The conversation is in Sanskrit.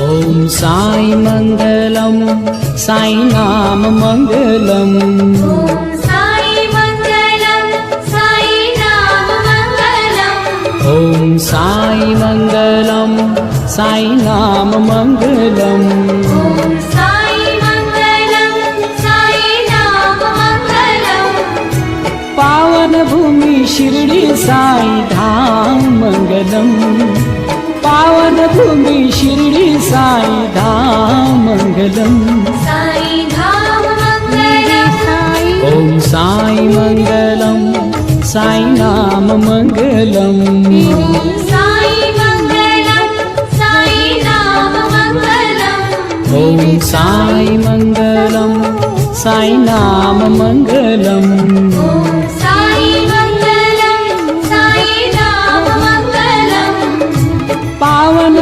ॐ साई मंगलम साई नाम मंगलम। ॐ साई मंगलम साई नाम मंगलम। ॐ साई मंगलम साई नाम मंगलम। ॐ साई मंगलम साई नाम मंगलम। पावन भूमि शिरडी साई धाम मंगलम। पावन भूमि शिरडी साई धाम मंगलम। साई धाम मंगलम। ॐ साई मंगलम साई नाम मंगलम। ॐ साई मंगलम साई नाम मंगलम। ॐ साई मंगलम साई नाम मंगलम। ॐ साई मंगलम साई नाम मंगलम। पावन